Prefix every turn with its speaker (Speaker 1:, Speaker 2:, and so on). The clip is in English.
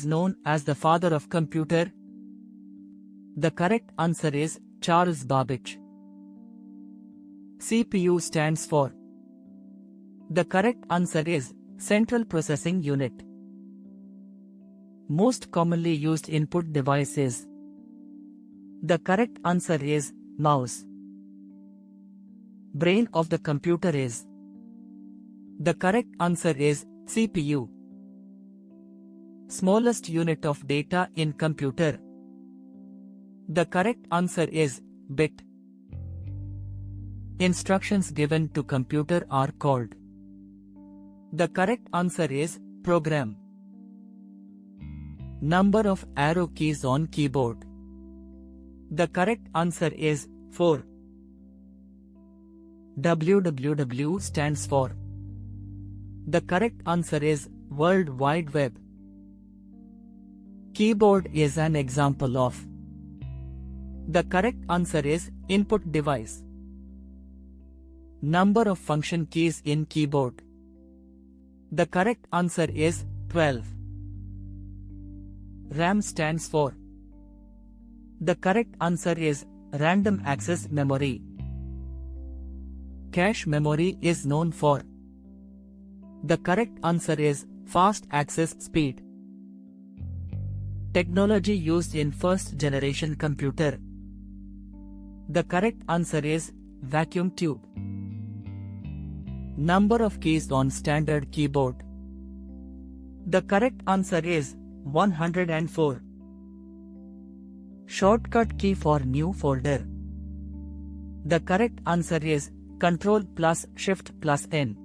Speaker 1: is known as the father of computer? The correct answer is Charles Babbage. CPU stands for. The correct answer is Central Processing Unit. Most commonly used input device is. The correct answer is mouse. Brain of the computer is. The correct answer is CPU. Smallest unit of data in computer. The correct answer is bit. Instructions given to computer are called. The correct answer is program. Number of arrow keys on keyboard. The correct answer is 4. www stands for. The correct answer is World Wide Web. Keyboard is an example of. The correct answer is input device. Number of function keys in keyboard. The correct answer is 12. RAM stands for. The correct answer is random access memory. Cache memory is known for. The correct answer is fast access speed. Technology used in first generation computer. The correct answer is vacuum tube. Number of keys on standard keyboard. The correct answer is 104. Shortcut key for new folder. The correct answer is Ctrl plus Shift plus N.